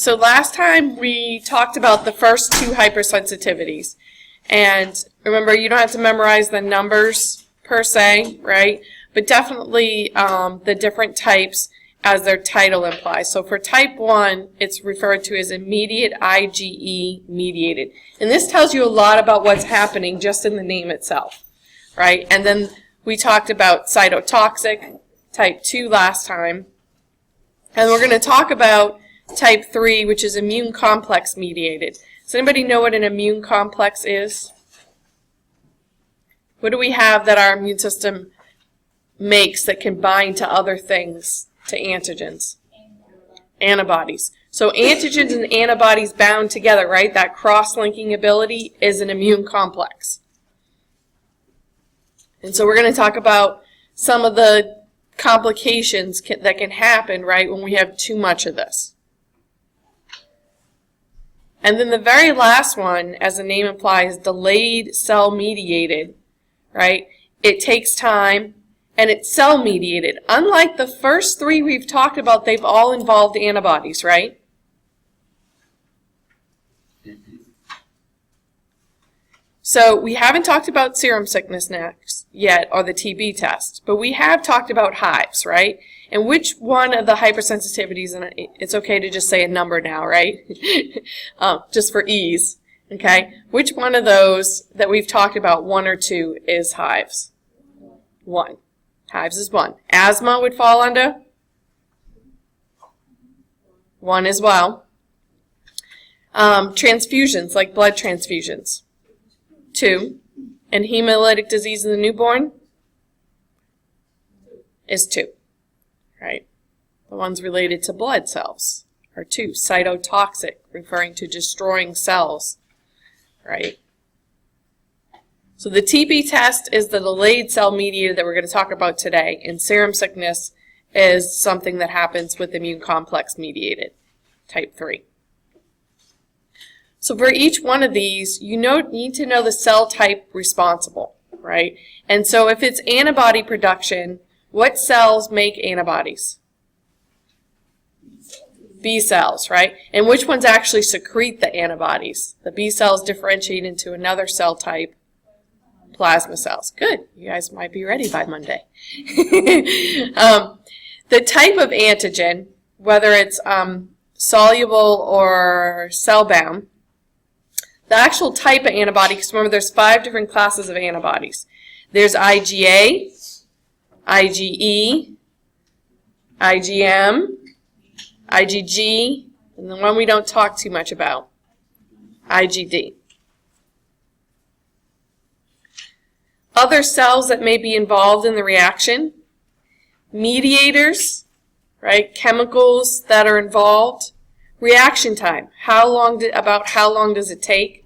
So last time we talked about the first two hypersensitivities. And remember, you don't have to memorize the numbers per se, right? But definitely the different types as their title implies. So for type 1, it's referred to as immediate Ige-Mediated. And this tells you a lot about what's happening just in the name itself, right? And then we talked about cytotoxic, type 2 last time. And we're going to talk about type 3, which is immune complex mediated. Does anybody know what an immune complex is? What do we have that our immune system makes that can bind to other things, to antigens? Antibodies. So antigens and antibodies bound together, right? That cross-linking ability is an immune complex. And so we're going to talk about some of the complications that can happen, right, when we have too much of this. And then the very last one, as the name implies, delayed cell-mediated, right? It takes time, and it's cell-mediated. Unlike the first three we've talked about, they've all involved antibodies, right? So we haven't talked about serum sickness next yet, or the TB test, but we have talked about hives, right? And which one of the hypersensitivities, and it's okay to just say a number now, right? Just for ease, okay? Which one of those that we've talked about, 1 or 2, is hives? 1. Hives is 1. Asthma would fall under 1 as well. Transfusions, like blood transfusions, 2. And hemolytic disease in the newborn is 2. Right? The ones related to blood cells are 2. Cytotoxic, referring to destroying cells, right? So the TB test is the delayed cell mediated that we're going to talk about today, and serum sickness is something that happens with immune complex mediated, type 3. So for each one of these, you need to know the cell type responsible, right? And so if it's antibody production, what cells make antibodies? B cells, right? And which ones actually secrete the antibodies? The B cells differentiate into another cell type, plasma cells. Good. You guys might be ready by Monday. The type of antigen, whether it's soluble or cell-bound, the actual type of antibody, because remember there's 5 different classes of antibodies. There's IgA, IgE, IgM, IgG, and the one we don't talk too much about, IgD. Other cells that may be involved in the reaction, mediators, right, chemicals that are involved, reaction time, about how long does it take,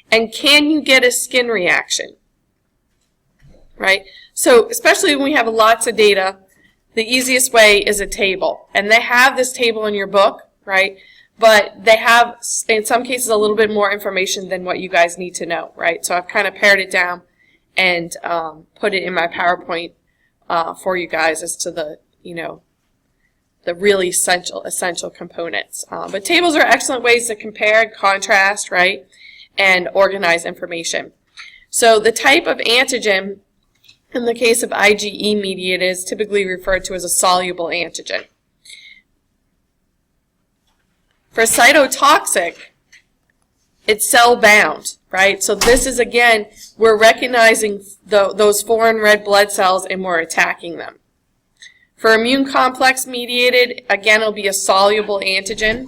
and can you get a skin reaction, right? So especially when we have lots of data, the easiest way is a table. And they have this table in your book, right? But they have, in some cases, a little bit more information than what you guys need to know, right? So I've kind of pared it down and put it in my PowerPoint for you guys as to the, the really essential components. But tables are excellent ways to compare and contrast, right? And organize information. So the type of antigen, in the case of Ige-Mediated, is typically referred to as a soluble antigen. For cytotoxic, it's cell-bound, right? So this is, again, we're recognizing those foreign red blood cells and we're attacking them. For immune complex mediated, again, it'll be a soluble antigen.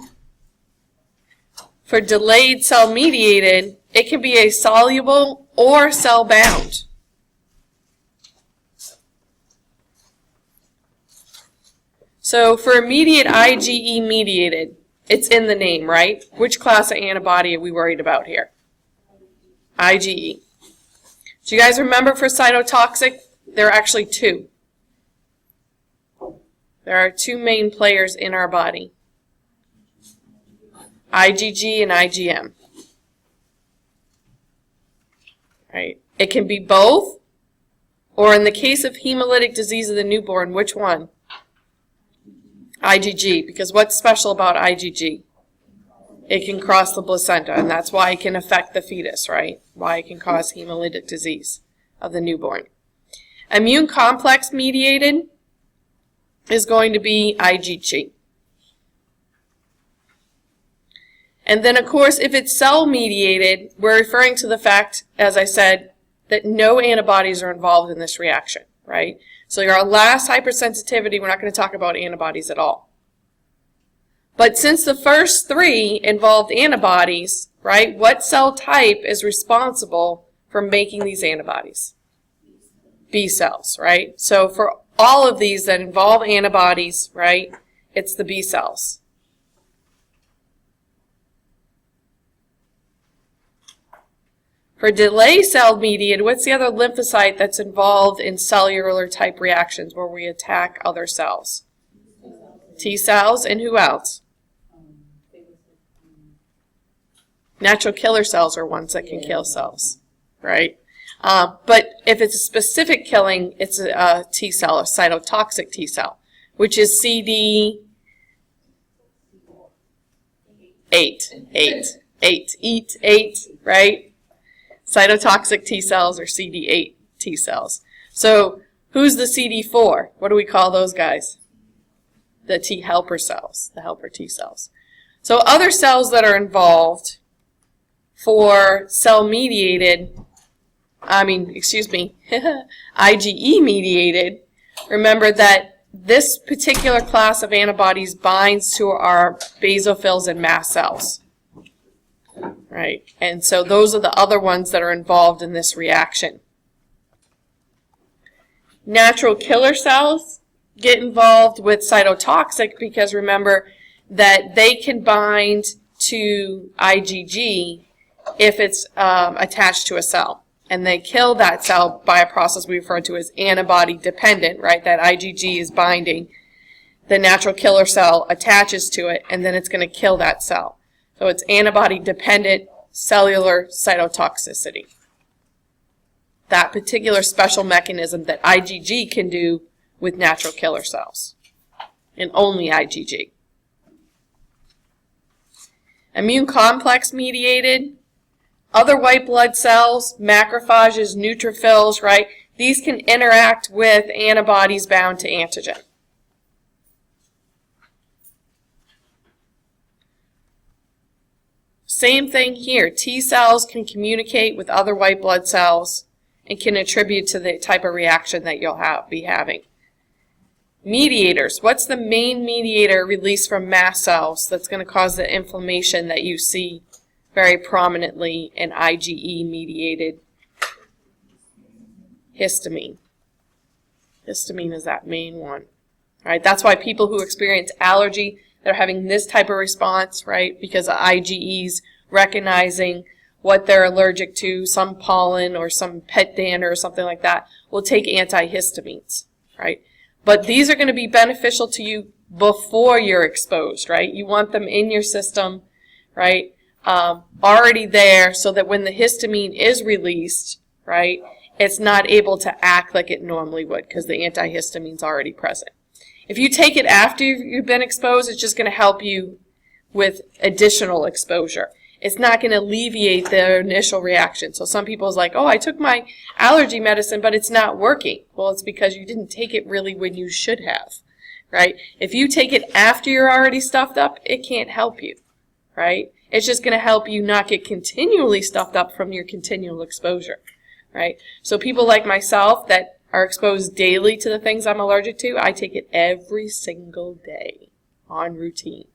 For delayed cell mediated, it can be a soluble or cell-bound. So for immediate Ige-Mediated, it's in the name, right? Which class of antibody are we worried about here? IgE. Do you guys remember for cytotoxic? There are actually 2. There are 2 main players in our body. IgG and IgM. Right? It can be both, or in the case of hemolytic disease of the newborn, which one? IgG, because what's special about IgG? It can cross the placenta, and that's why it can affect the fetus, right? Why it can cause hemolytic disease of the newborn. Immune complex mediated is going to be IgG. And then, of course, if it's cell-mediated, we're referring to the fact, as I said, that no antibodies are involved in this reaction, right? So our last hypersensitivity, we're not going to talk about antibodies at all. But since the first three involved antibodies, right, what cell type is responsible for making these antibodies? B cells, right? So for all of these that involve antibodies, right, it's the B cells. For delay cell mediated, what's the other lymphocyte that's involved in cellular type reactions where we attack other cells? T cells, and who else? Natural killer cells are ones that can kill cells, right? But if it's a specific killing, it's a T cell, a cytotoxic T cell, which is CD8, right? Cytotoxic T cells are CD8 T cells. So who's the CD4? What do we call those guys? The T helper cells, the helper T cells. So other cells that are involved for cell-mediated, IgE-mediated, remember that this particular class of antibodies binds to our basophils and mast cells. Right, and so those are the other ones that are involved in this reaction. Natural killer cells get involved with cytotoxic because remember that they can bind to IgG if it's attached to a cell. And they kill that cell by a process we refer to as antibody dependent, right? That IgG is binding. The natural killer cell attaches to it, and then it's going to kill that cell. So it's antibody-dependent cellular cytotoxicity. That particular special mechanism that IgG can do with natural killer cells. And only IgG. Immune complex mediated. Other white blood cells, macrophages, neutrophils, right? These can interact with antibodies bound to antigen. Same thing here. T cells can communicate with other white blood cells and can attribute to the type of reaction that you'll be having. Mediators. What's the main mediator released from mast cells that's going to cause the inflammation that you see very prominently in IgE-mediated? Histamine. Histamine is that main one. Right? That's why people who experience allergy, they're having this type of response, right? Because of IgEs recognizing what they're allergic to, some pollen or some pet dander or something like that, will take antihistamines, right? But these are going to be beneficial to you before you're exposed, right? You want them in your system, right? Already there so that when the histamine is released, right, it's not able to act like it normally would because the antihistamine's already present. If you take it after you've been exposed, it's just going to help you with additional exposure. It's not going to alleviate the initial reaction. So some people's like, oh, I took my allergy medicine, but it's not working. Well, it's because you didn't take it really when you should have, right? If you take it after you're already stuffed up, it can't help you, right? It's just going to help you not get continually stuffed up from your continual exposure, right? So people like myself that are exposed daily to the things I'm allergic to, I take it every single day on routine,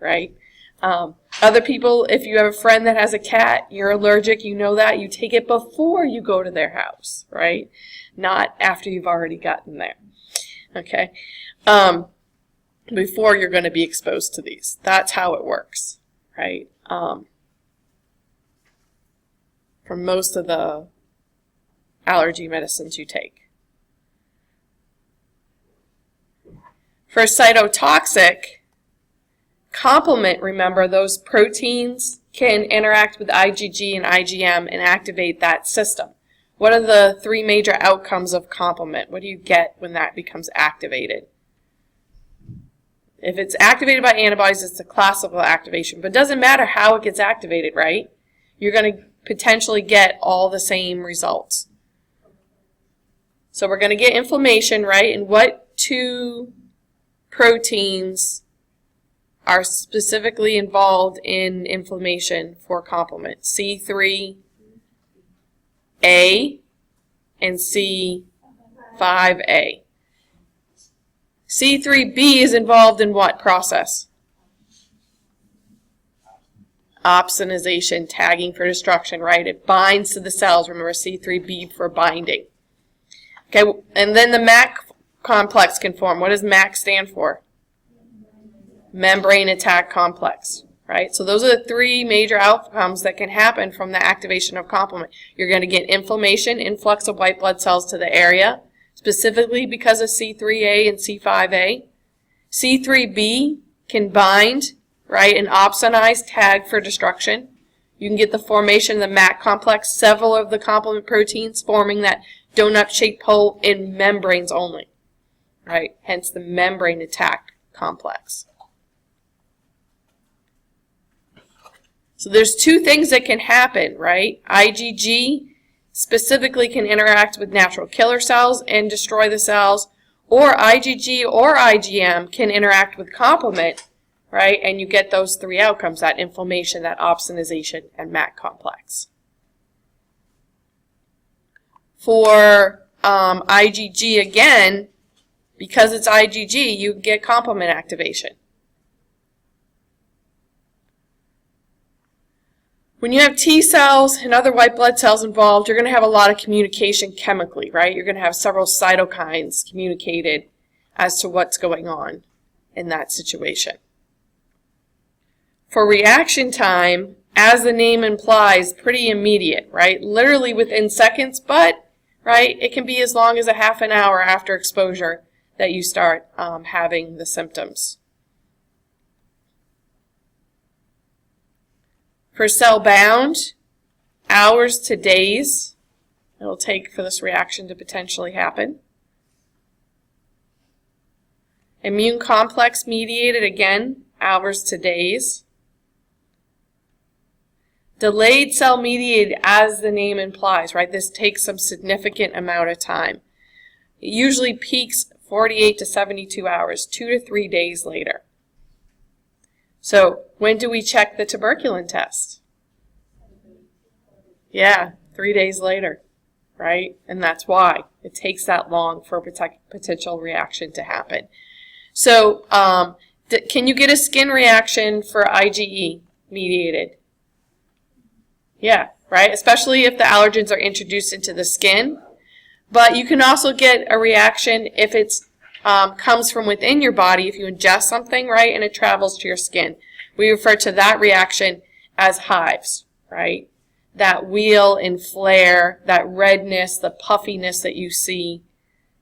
right? Other people, if you have a friend that has a cat, you're allergic, you know that, you take it before you go to their house, right? Not after you've already gotten there, okay? Before you're going to be exposed to these. That's how it works, right? For most of the allergy medicines you take. For cytotoxic, complement, remember, those proteins can interact with IgG and IgM and activate that system. What are the three major outcomes of complement? What do you get when that becomes activated? If it's activated by antibodies, it's a classical activation. But it doesn't matter how it gets activated, right? You're going to potentially get all the same results. So we're going to get inflammation, right? And what two proteins are specifically involved in inflammation for complement? C3A and C5A. C3b is involved in what process? Opsonization, tagging for destruction, right? It binds to the cells. Remember C3b for binding. Okay, and then the MAC complex can form. What does MAC stand for? Membrane attack complex, right? So those are the three major outcomes that can happen from the activation of complement. You're going to get inflammation, influx of white blood cells to the area, specifically because of C3A and C5A. C3b can bind, right, and opsonize, tag for destruction. You can get the formation of the MAC complex, several of the complement proteins forming that donut-shaped hole in membranes only, right? Hence the membrane attack complex. So there's two things that can happen, right? IgG specifically can interact with natural killer cells and destroy the cells, or IgG or IgM can interact with complement, right? And you get those three outcomes, that inflammation, that opsonization, and MAC complex. For IgG, again, because it's IgG, you get complement activation. When you have T cells and other white blood cells involved, you're going to have a lot of communication chemically, right? You're going to have several cytokines communicated as to what's going on in that situation. For reaction time, as the name implies, pretty immediate, right? Literally within seconds, but, right, it can be as long as a half an hour after exposure that you start having the symptoms. For cell-bound, hours to days it'll take for this reaction to potentially happen. Immune complex mediated, again, hours to days. Delayed cell mediated, as the name implies, right? This takes some significant amount of time. It usually peaks 48 to 72 hours, 2 to 3 days later. So, when do we check the tuberculin test? Yeah, 3 days later, right? And that's why it takes that long for a potential reaction to happen. So, can you get a skin reaction for IgE mediated? Yeah, right? Especially if the allergens are introduced into the skin. But you can also get a reaction if it's comes from within your body, if you ingest something, right, and it travels to your skin. We refer to that reaction as hives, right? That wheal and flare, that redness, the puffiness that you see,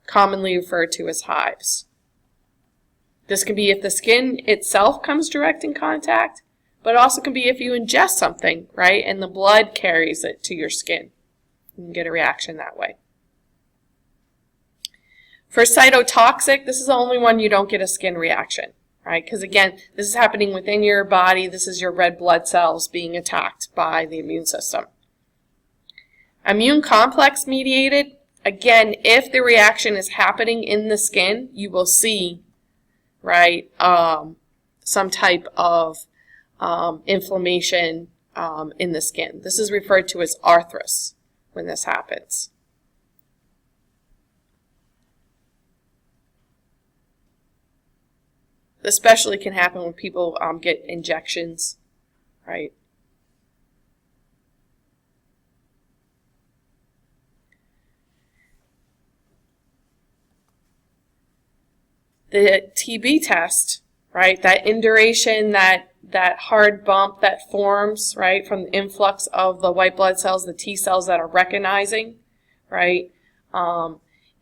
commonly referred to as hives. This can be if the skin itself comes direct in contact, but it also can be if you ingest something, right, and the blood carries it to your skin. You can get a reaction that way. For cytotoxic, this is the only one you don't get a skin reaction, right? Because again, this is happening within your body. This is your red blood cells being attacked by the immune system. Immune complex mediated, again, if the reaction is happening in the skin, you will see, right, some type of inflammation in the skin. This is referred to as arthros when this happens. Especially can happen when people get injections, right? The TB test, right? That induration, that hard bump that forms, right, from the influx of the white blood cells, the T cells that are recognizing, right,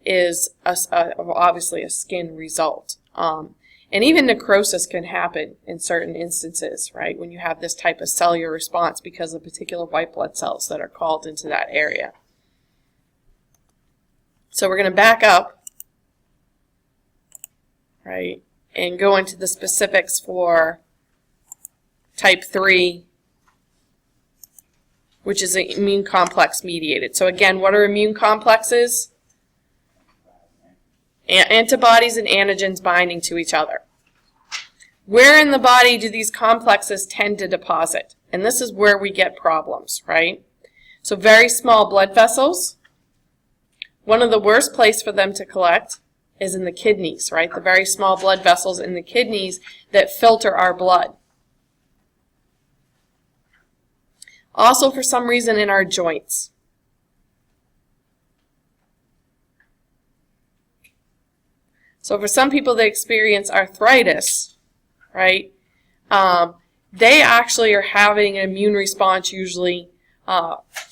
is obviously a skin result. And even necrosis can happen in certain instances, right, when you have this type of cellular response because of particular white blood cells that are called into that area. So we're going to back up, right, and go into the specifics for type 3, which is immune complex mediated. So again, what are immune complexes? Antibodies and antigens binding to each other. Where in the body do these complexes tend to deposit? And this is where we get problems, right? So very small blood vessels. One of the worst places for them to collect is in the kidneys, right? The very small blood vessels in the kidneys that filter our blood. Also, for some reason, in our joints. So for some people that experience arthritis, right, they actually are having an immune response usually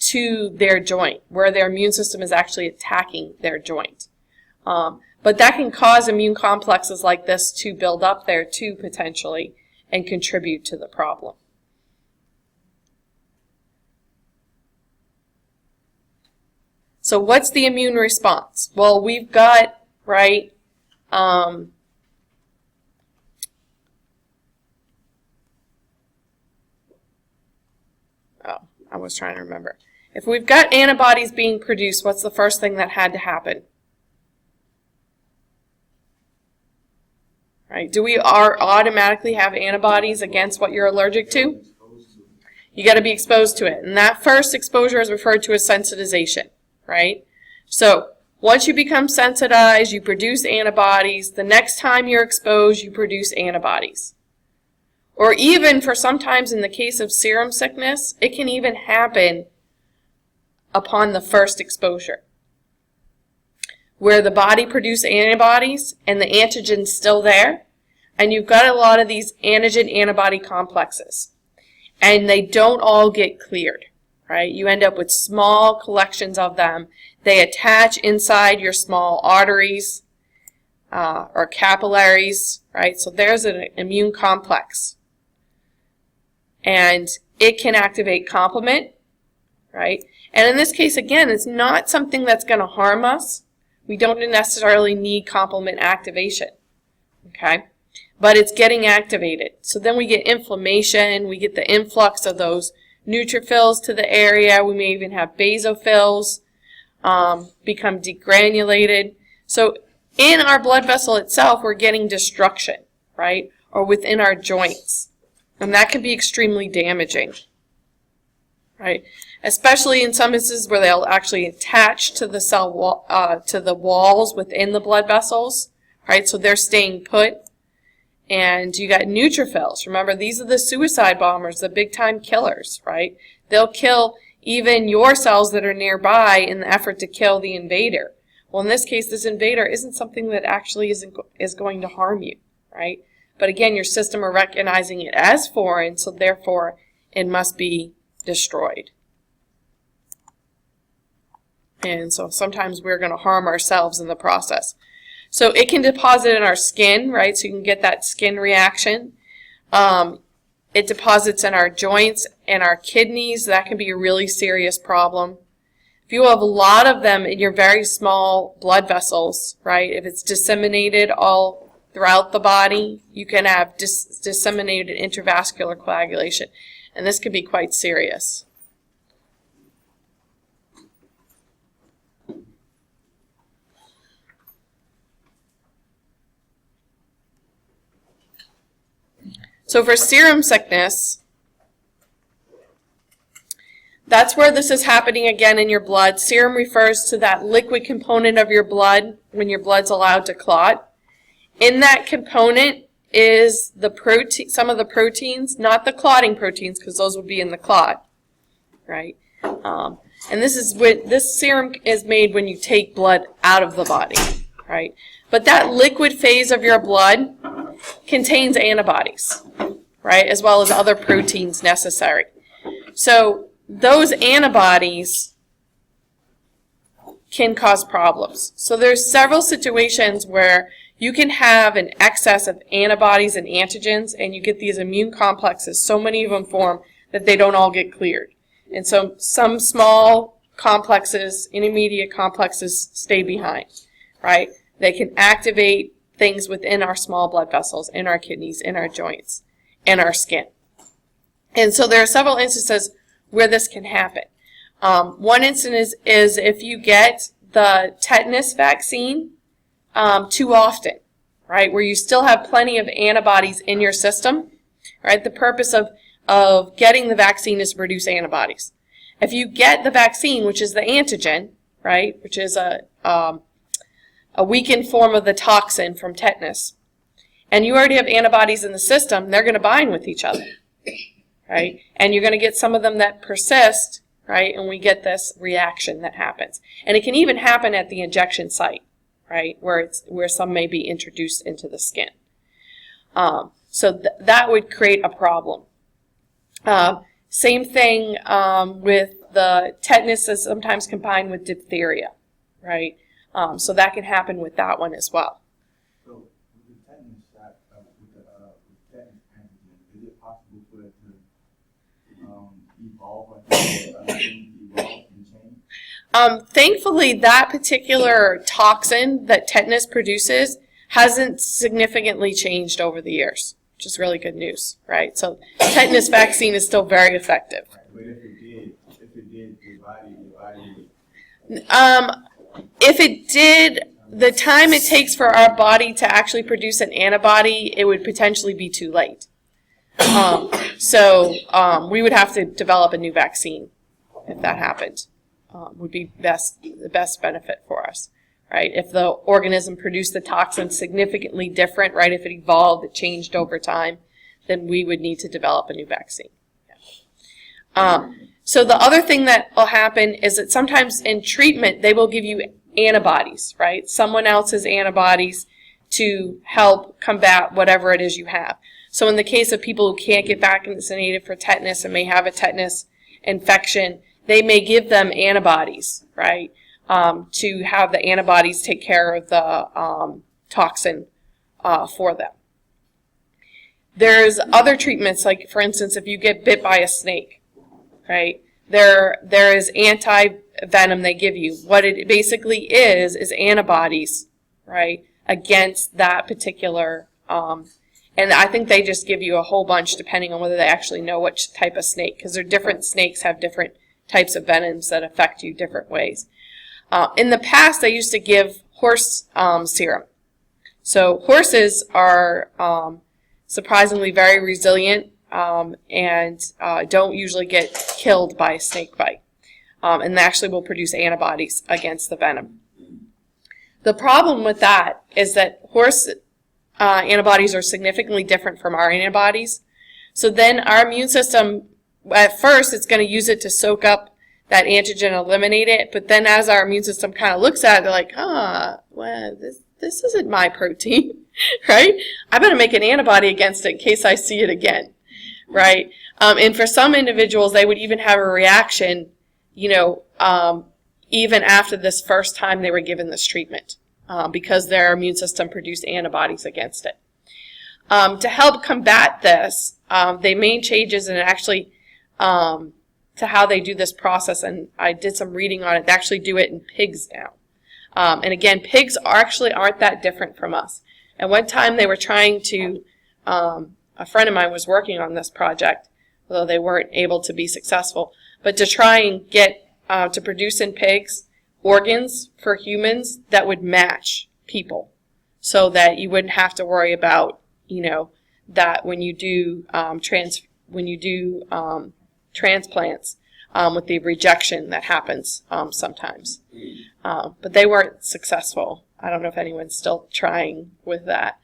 to their joint, where their immune system is actually attacking their joint. But that can cause immune complexes like this to build up there too, potentially, and contribute to the problem. So what's the immune response? Well, we've got, right, oh, I was trying to remember. If we've got antibodies being produced, what's the first thing that had to happen? Right? Do we automatically have antibodies against what you're allergic to? You got to be exposed to it. And that first exposure is referred to as sensitization, right? So once you become sensitized, you produce antibodies. The next time you're exposed, you produce antibodies. Or even for sometimes in the case of serum sickness, it can even happen upon the first exposure, where the body produces antibodies and the antigen's still there, and you've got a lot of these antigen-antibody complexes, and they don't all get cleared, right? You end up with small collections of them. They attach inside your small arteries or capillaries, right? So there's an immune complex, and it can activate complement, right? And in this case, again, it's not something that's going to harm us. We don't necessarily need complement activation, okay? But it's getting activated. So then we get inflammation, we get the influx of those neutrophils to the area. We may even have basophils become degranulated. So in our blood vessel itself, we're getting destruction, right? Or within our joints. And that can be extremely damaging, right? Especially in some instances where they'll actually attach to the cell wall, to the walls within the blood vessels, right? So they're staying put. And you got neutrophils. Remember, these are the suicide bombers, the big-time killers, right? They'll kill even your cells that are nearby in the effort to kill the invader. Well, in this case, this invader isn't something that actually is going to harm you, right? But again, your system are recognizing it as foreign, so therefore it must be destroyed. And so sometimes we're going to harm ourselves in the process. So it can deposit in our skin, right? So you can get that skin reaction. It deposits in our joints and our kidneys. That can be a really serious problem. If you have a lot of them in your very small blood vessels, right? If it's disseminated all throughout the body, you can have disseminated intravascular coagulation. And this can be quite serious. So for serum sickness, that's where this is happening again in your blood. Serum refers to that liquid component of your blood when your blood's allowed to clot. In that component is the protein, some of the proteins, not the clotting proteins, because those would be in the clot, right? And this serum is made when you take blood out of the body, right? But that liquid phase of your blood contains antibodies, right, as well as other proteins necessary. So those antibodies can cause problems. So there's several situations where you can have an excess of antibodies and antigens, and you get these immune complexes, so many of them form that they don't all get cleared. And so some small complexes, intermediate complexes, stay behind, right? They can activate things within our small blood vessels, in our kidneys, in our joints, and our skin. And so there are several instances where this can happen. One instance is if you get the tetanus vaccine too often, right, where you still have plenty of antibodies in your system, right? The purpose of getting the vaccine is to produce antibodies. If you get the vaccine, which is the antigen, right, which is a weakened form of the toxin from tetanus, and you already have antibodies in the system, they're going to bind with each other, right? And you're going to get some of them that persist, right, and we get this reaction that happens. And it can even happen at the injection site, right, where some may be introduced into the skin. So that would create a problem. Same thing with the tetanus is sometimes combined with diphtheria, right? So that can happen with that one as well. So with the tetanus shot, with the tetanus antigen, is it possible for it to evolve or evolve and change? Thankfully, that particular toxin that tetanus produces hasn't significantly changed over the years, which is really good news, right? So tetanus vaccine is still very effective. Right. But if it did, your body if it did, the time it takes for our body to actually produce an antibody, it would potentially be too late. So we would have to develop a new vaccine if that happened. Would be the best benefit for us, right? If the organism produced the toxin significantly different, right? If it evolved, it changed over time, then we would need to develop a new vaccine. Yeah. So the other thing that will happen is that sometimes in treatment, they will give you antibodies, right? Someone else's antibodies to help combat whatever it is you have. So in the case of people who can't get vaccinated for tetanus and may have a tetanus infection, they may give them antibodies, right, to have the antibodies take care of the toxin for them. There's other treatments, like, for instance, if you get bit by a snake, right, there is anti-venom they give you. What it basically is antibodies, right, against that particular, and I think they just give you a whole bunch depending on whether they actually know which type of snake, because they're different snakes have different types of venoms that affect you different ways. In the past, they used to give horse serum. So horses are surprisingly very resilient and don't usually get killed by a snake bite, and they actually will produce antibodies against the venom. The problem with that is that horse antibodies are significantly different from our antibodies. So then our immune system, at first, it's going to use it to soak up that antigen and eliminate it. But then as our immune system kind of looks at it, they're like, well, this isn't my protein, right? I better make an antibody against it in case I see it again, right? And for some individuals, they would even have a reaction, even after this first time they were given this treatment, because their immune system produced antibodies against it. To help combat this, they made changes and actually to how they do this process, and I did some reading on it. They actually do it in pigs now. And again, pigs aren't that different from us. And one time they were trying to, a friend of mine was working on this project, although they weren't able to be successful, but to try and get to produce in pigs organs for humans that would match people, so that you wouldn't have to worry about, that when you do transplants with the rejection that happens sometimes. But they weren't successful. I don't know if anyone's still trying with that.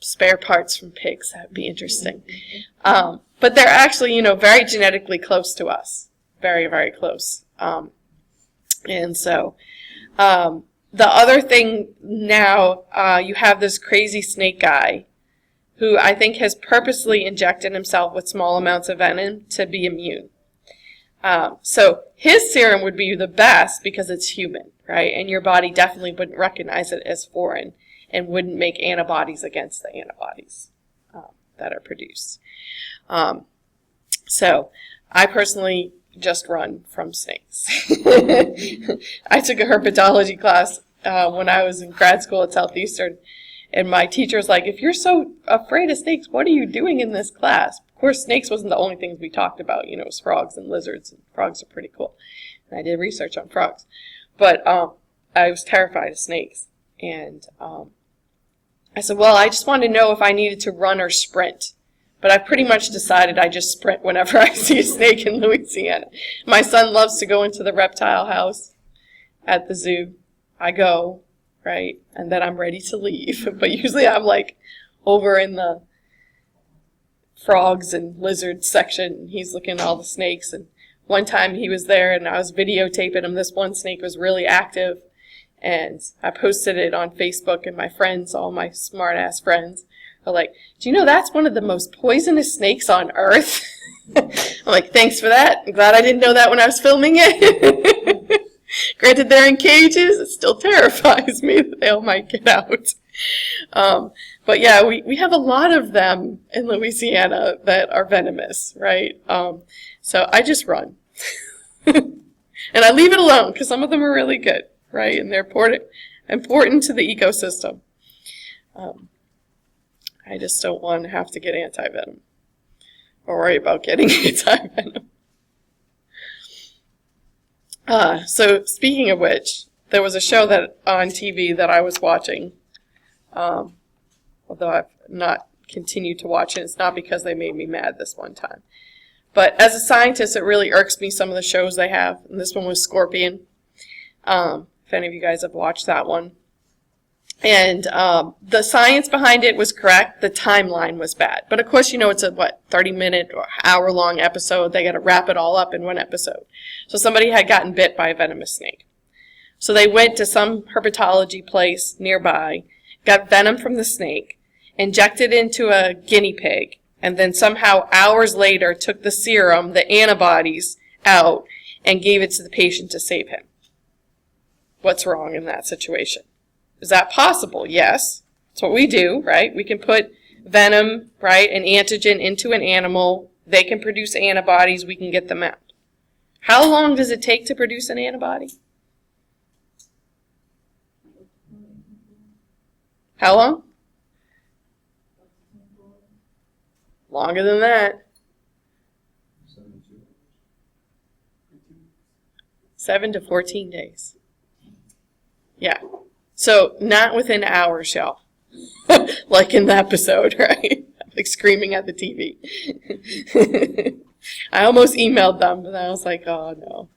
Spare parts from pigs, that would be interesting. But they're actually, very genetically close to us. Very, very close. And so the other thing now, you have this crazy snake guy who I think has purposely injected himself with small amounts of venom to be immune. So his serum would be the best because it's human, right? And your body definitely wouldn't recognize it as foreign and wouldn't make antibodies against the antibodies that are produced. So I personally just run from snakes. I took a herpetology class when I was in grad school at Southeastern, and my teacher was like, if you're so afraid of snakes, what are you doing in this class? Of course, snakes wasn't the only things we talked about. It was frogs and lizards, and frogs are pretty cool. And I did research on frogs. But I was terrified of snakes. And I said, well, I just wanted to know if I needed to run or sprint. But I've pretty much decided I just sprint whenever I see a snake in Louisiana. My son loves to go into the reptile house at the zoo. I go, right, and then I'm ready to leave. But usually I'm like over in the frogs and lizards section, and he's looking at all the snakes. And one time he was there, and I was videotaping him. This one snake was really active, and I posted it on Facebook, and my friends, all my smart-ass friends, are like, do you know that's one of the most poisonous snakes on Earth? I'm like, thanks for that. I'm glad I didn't know that when I was filming it. Granted, they're in cages. It still terrifies me that they all might get out. But yeah, we have a lot of them in Louisiana that are venomous, right? So I just run. And I leave it alone because some of them are really good, right? And they're important to the ecosystem. I just don't want to have to get anti-venom or worry about getting anti-venom. So speaking of which, there was a show that on TV that I was watching, although I've not continued to watch it. It's not because they made me mad this one time. But as a scientist, it really irks me, some of the shows they have. And this one was Scorpion, if any of you guys have watched that one. And the science behind it was correct. The timeline was bad. But of course, it's a, 30-minute or hour-long episode. They got to wrap it all up in one episode. So somebody had gotten bit by a venomous snake. So they went to some herpetology place nearby, got venom from the snake, injected into a guinea pig, and then somehow hours later took the serum, the antibodies, out and gave it to the patient to save him. What's wrong in that situation? Is that possible? Yes. That's what we do, right? We can put venom, right, an antigen into an animal. They can produce antibodies. We can get them out. How long does it take to produce an antibody? How long? Longer than that. 7 to 14 days. Yeah. So, not within hours, y'all. Like in the episode, right? Like screaming at the TV. I almost emailed them, but I was like, oh no.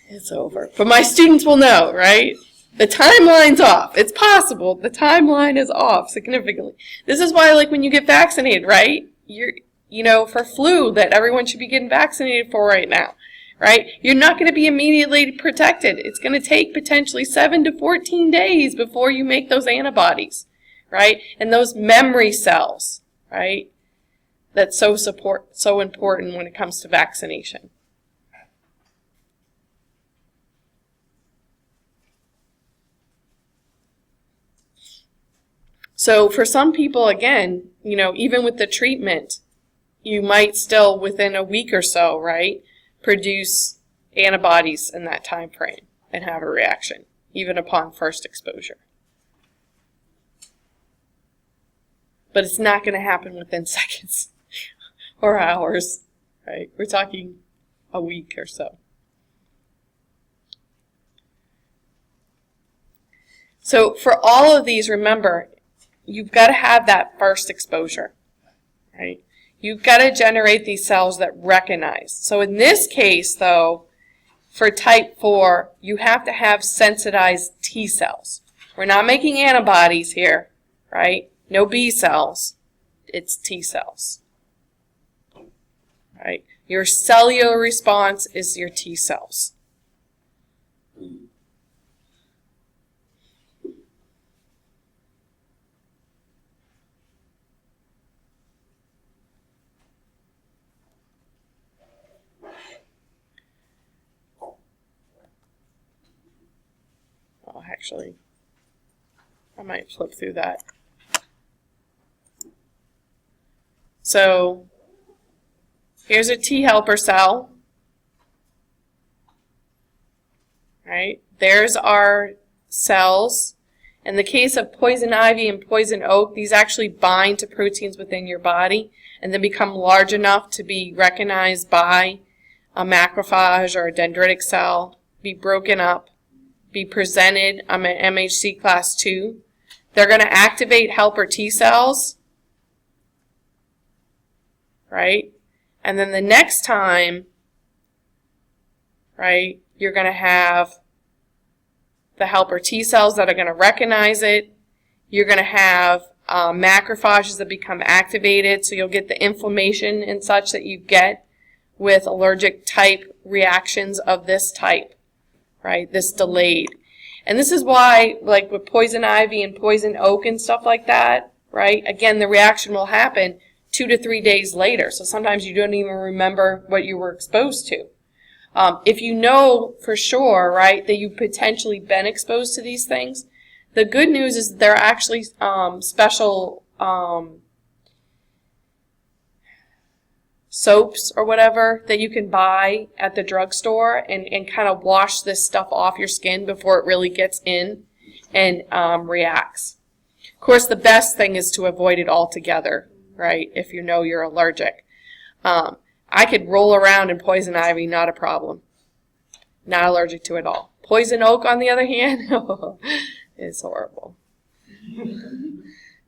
It's over. But my students will know, right? The timeline's off. It's possible. The timeline is off significantly. This is why, like, when you get vaccinated, right? For flu that everyone should be getting vaccinated for right now. Right? You're not going to be immediately protected. It's going to take potentially 7 to 14 days before you make those antibodies, right? And those memory cells, right? That's so important when it comes to vaccination. So for some people, again, even with the treatment, you might still, within a week or so, right, produce antibodies in that time frame and have a reaction, even upon first exposure. But it's not going to happen within seconds or hours, right? We're talking a week or so. So for all of these, remember, you've got to have that first exposure, right? You've got to generate these cells that recognize. So in this case, though, for type 4, you have to have sensitized T cells. We're not making antibodies here, right? No B cells. It's T cells, right? Your cellular response is your T cells. Actually, I might flip through that. So, here's a T helper cell, right? there's our cells. In the case of poison ivy and poison oak, these actually bind to proteins within your body and then become large enough to be recognized by a macrophage or a dendritic cell, be broken up, be presented on an MHC class 2. They're going to activate helper T cells, right? And then the next time, right, you're going to have the helper T cells that are going to recognize it. You're going to have macrophages that become activated, so you'll get the inflammation and such that you get with allergic type reactions of this type, right, this delayed. And this is why, like with poison ivy and poison oak and stuff like that, right, again, the reaction will happen 2 to 3 days later. So sometimes you don't even remember what you were exposed to. If you know for sure, right, that you've potentially been exposed to these things, the good news is there are actually special soaps or whatever that you can buy at the drugstore and kind of wash this stuff off your skin before it really gets in and reacts. Of course, the best thing is to avoid it altogether, right, if you know you're allergic. I could roll around in poison ivy, not a problem. Not allergic to it all. Poison oak, on the other hand, is horrible.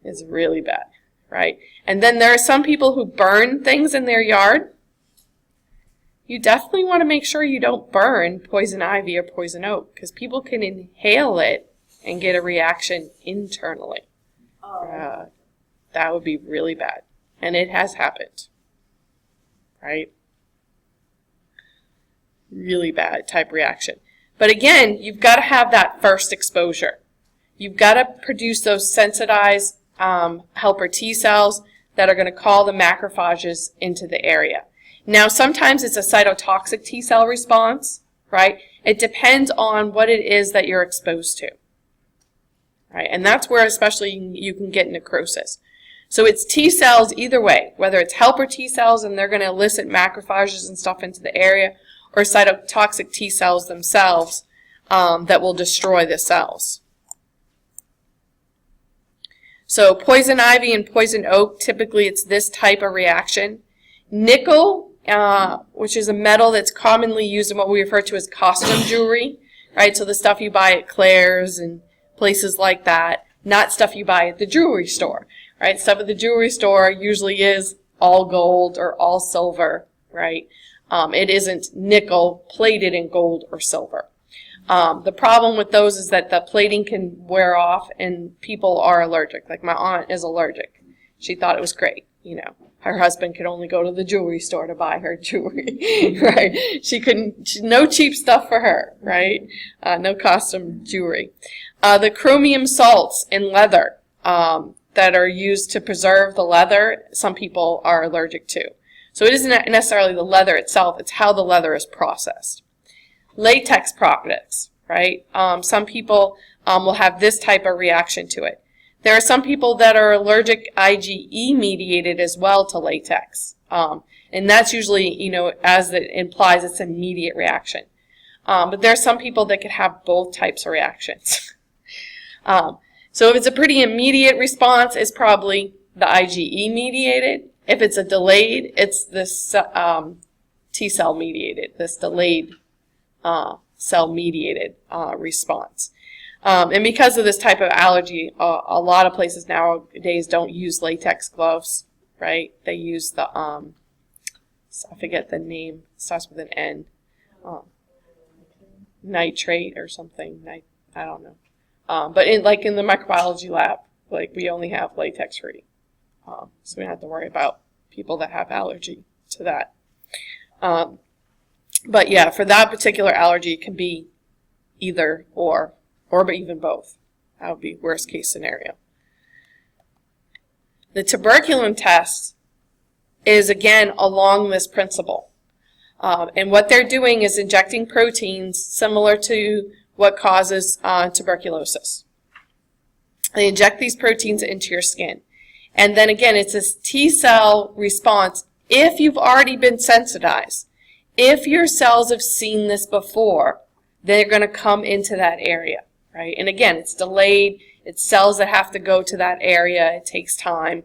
It's really bad, right? And then there are some people who burn things in their yard. You definitely want to make sure you don't burn poison ivy or poison oak, because people can inhale it and get a reaction internally. That would be really bad. And it has happened. Right? Really bad type reaction. But again, you've got to have that first exposure. You've got to produce those sensitized helper T cells that are going to call the macrophages into the area. Now, sometimes it's a cytotoxic T cell response, right? It depends on what it is that you're exposed to, right? And that's where especially you can get necrosis. So it's T cells either way, whether it's helper T cells and they're going to elicit macrophages and stuff into the area, or cytotoxic T cells themselves that will destroy the cells. So poison ivy and poison oak, typically it's this type of reaction. Nickel, which is a metal that's commonly used in what we refer to as costume jewelry, right? So the stuff you buy at Claire's and places like that, not stuff you buy at the jewelry store. Right, stuff at the jewelry store usually is all gold or all silver, right? It isn't nickel plated in gold or silver. The problem with those is that the plating can wear off and people are allergic. Like my aunt is allergic. She thought it was great, you know. Her husband could only go to the jewelry store to buy her jewelry, right? No cheap stuff for her, right? No costume jewelry. The chromium salts in leather, that are used to preserve the leather, some people are allergic to. So it isn't necessarily the leather itself, it's how the leather is processed. Latex products, right? Some people will have this type of reaction to it. There are some people that are allergic Ige-Mediated as well to latex. And that's usually, you know, as it implies, it's an immediate reaction. But there are some people that could have both types of reactions. So if it's a pretty immediate response, it's probably the Ige-Mediated. If it's a delayed, it's this T cell mediated, this delayed cell mediated response. And because of this type of allergy, a lot of places nowadays don't use latex gloves, right? They use the, I forget the name, it starts with an N, nitrate or something, I don't know. But in the microbiology lab, like we only have latex free. So we don't have to worry about people that have allergy to that. But yeah, for that particular allergy, it can be either or even both. That would be worst case scenario. The Tuberculin Test is again along this principle. And what they're doing is injecting proteins similar to what causes tuberculosis. They inject these proteins into your skin. And then again, it's this T cell response if you've already been sensitized. If your cells have seen this before, they're going to come into that area, right? And again, it's delayed. It's cells that have to go to that area. It takes time,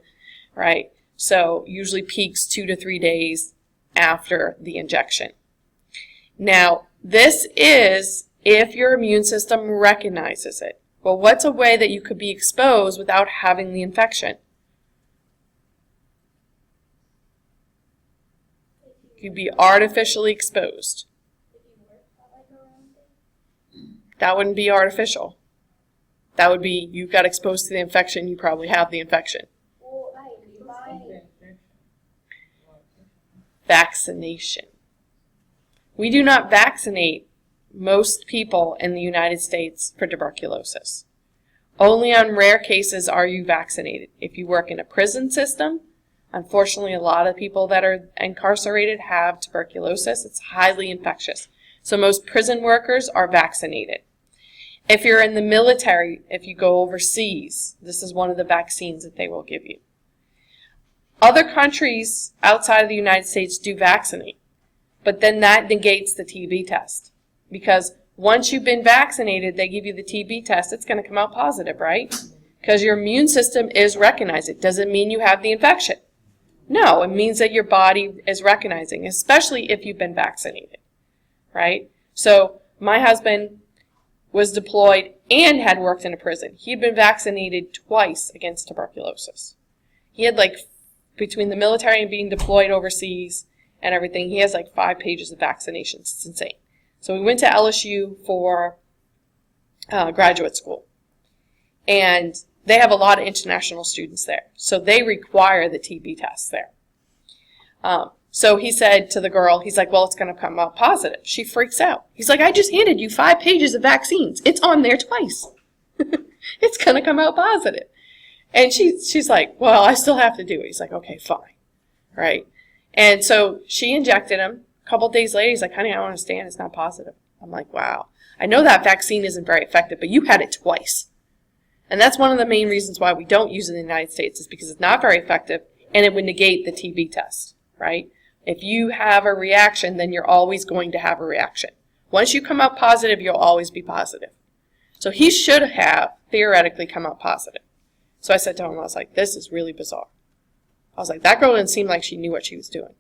right? So usually peaks 2 to 3 days after the injection. Now, this is if your immune system recognizes it. Well, what's a way that you could be exposed without having the infection? You'd be artificially exposed. That wouldn't be artificial. That would be you got exposed to the infection, you probably have the infection. Vaccination. We do not vaccinate most people in the United States for tuberculosis. Only on rare cases are you vaccinated. If you work in a prison system, unfortunately a lot of people that are incarcerated have tuberculosis. It's highly infectious. So most prison workers are vaccinated. If you're in the military, if you go overseas, this is one of the vaccines that they will give you. Other countries outside of the United States do vaccinate, but then that negates the TB test. Because once you've been vaccinated, they give you the TB test, it's going to come out positive, right? Because your immune system is recognizing it. Doesn't mean you have the infection. No, it means that your body is recognizing, especially if you've been vaccinated, right? So my husband was deployed and had worked in a prison. He had been vaccinated twice against tuberculosis. He had between the military and being deployed overseas and everything, he has 5 pages of vaccinations. It's insane. So we went to LSU for graduate school. And they have a lot of international students there. So they require the TB test there. So he said to the girl, he's like, well, it's going to come out positive. She freaks out. He's like, I just handed you 5 pages of vaccines. It's on there twice. It's going to come out positive. And she's like, well, I still have to do it. He's like, okay, fine. Right? And so she injected him. A couple days later, he's like, honey, I don't understand. It's not positive. I'm like, wow. I know that vaccine isn't very effective, but you had it twice. And that's one of the main reasons why we don't use it in the United States is because it's not very effective and it would negate the TB test, right? If you have a reaction, then you're always going to have a reaction. Once you come out positive, you'll always be positive. So he should have theoretically come out positive. So I said to him, I was like, this is really bizarre. I was like, that girl didn't seem like she knew what she was doing.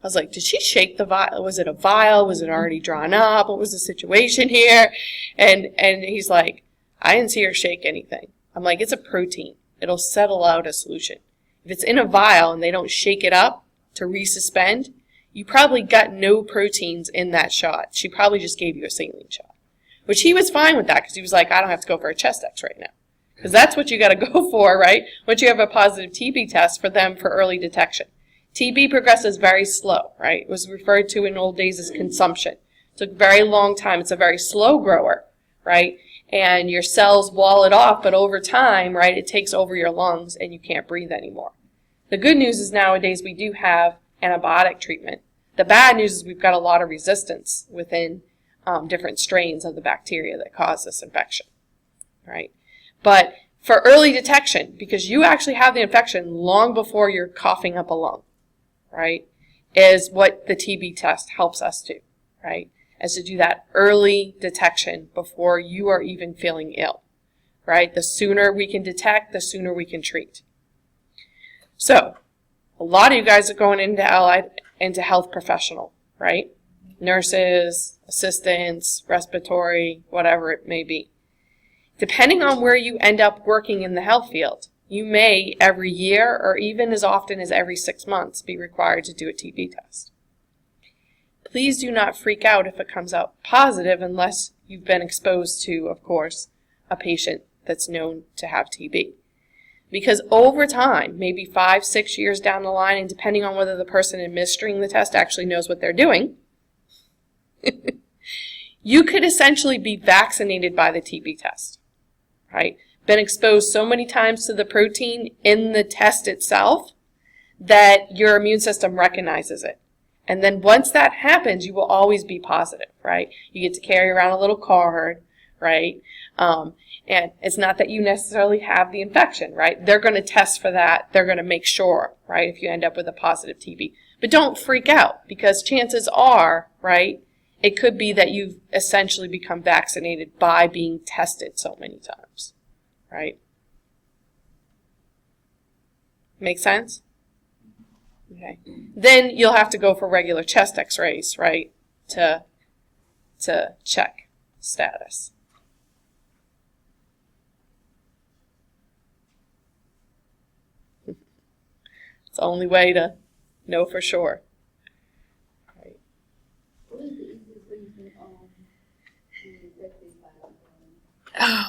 I was like, did she shake the vial? Was it a vial? Was it already drawn up? What was the situation here? And he's like, I didn't see her shake anything. I'm like, it's a protein. It'll settle out a solution. If it's in a vial and they don't shake it up to resuspend, you probably got no proteins in that shot. She probably just gave you a saline shot. Which he was fine with that because he was like, I don't have to go for a chest X right now. Because that's what you got to go for, right? Once you have a positive TB test for them for early detection. TB progresses very slow, right? It was referred to in old days as consumption. It took a very long time. It's a very slow grower, right? And your cells wall it off, but over time, right, it takes over your lungs and you can't breathe anymore. The good news is nowadays we do have antibiotic treatment. The bad news is we've got a lot of resistance within different strains of the bacteria that cause this infection, right? But for early detection, because you actually have the infection long before you're coughing up a lung, right, is what the TB test helps us do, right, is to do that early detection before you are even feeling ill, right? The sooner we can detect, the sooner we can treat. So, a lot of you guys are going into health professional, right? Nurses, assistants, respiratory, whatever it may be. Depending on where you end up working in the health field, you may every year or even as often as every 6 months be required to do a TB test. Please do not freak out if it comes out positive unless you've been exposed to, of course, a patient that's known to have TB. Because over time, maybe 5, 6 years down the line, and depending on whether the person administering the test actually knows what they're doing, you could essentially be vaccinated by the TB test, right? Been exposed so many times to the protein in the test itself that your immune system recognizes it. And then once that happens, you will always be positive, right? You get to carry around a little card, right? And it's not that you necessarily have the infection, right? They're going to test for that. They're going to make sure, right, if you end up with a positive TB. But don't freak out because chances are, right, It could be that you've essentially become vaccinated by being tested so many times, right? Make sense? Okay. Then you'll have to go for regular chest x-rays, right, to check status. It's the only way to know for sure. Right.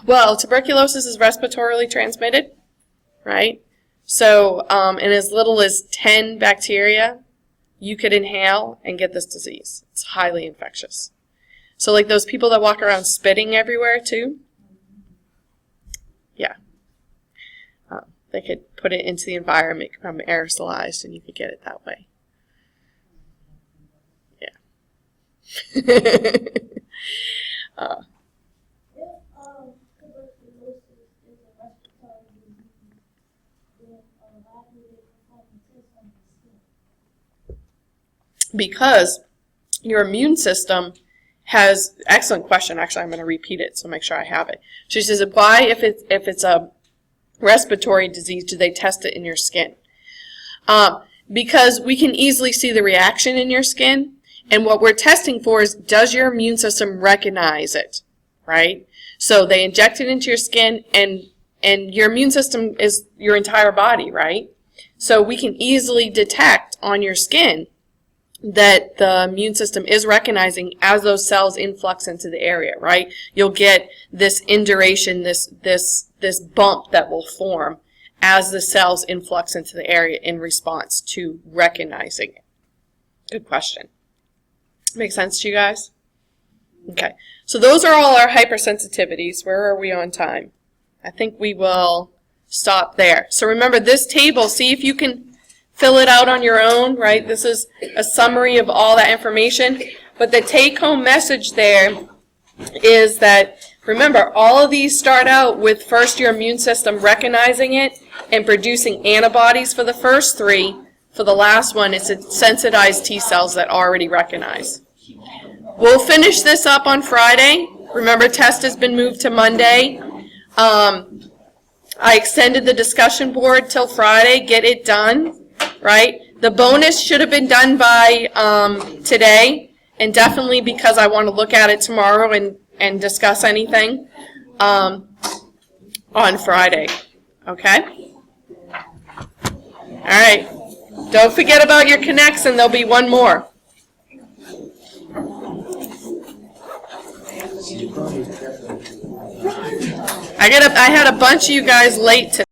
Well, tuberculosis is respiratorily transmitted, right? So, in as little as 10 bacteria, you could inhale and get this disease. It's highly infectious. So, like those people that walk around spitting everywhere, too, yeah. They could put it into the environment, become aerosolized, and you could get it that way. Yeah. Because your immune system has, excellent question, actually I'm going to repeat it so make sure I have it. She says, why, if it's a respiratory disease, do they test it in your skin? Because we can easily see the reaction in your skin, and what we're testing for is, does your immune system recognize it, right? So they inject it into your skin, and your immune system is your entire body, right? So we can easily detect on your skin that the immune system is recognizing as those cells influx into the area, right? You'll get this induration, this bump that will form as the cells influx into the area in response to recognizing it. Good question. Make sense to you guys? Okay. So those are all our hypersensitivities. Where are we on time? I think we will stop there. So remember this table, see if you can fill it out on your own, right? This is a summary of all that information. But the take-home message there is that, remember, all of these start out with first your immune system recognizing it and producing antibodies for the first three. For the last one, it's sensitized T cells that already recognize. We'll finish this up on Friday. Remember, test has been moved to Monday. I extended the discussion board till Friday. Get it done. Right? The bonus should have been done by today, and definitely because I want to look at it tomorrow and discuss anything on Friday. Okay? All right. Don't forget about your connects, and there'll be one more. I had a bunch of you guys late today.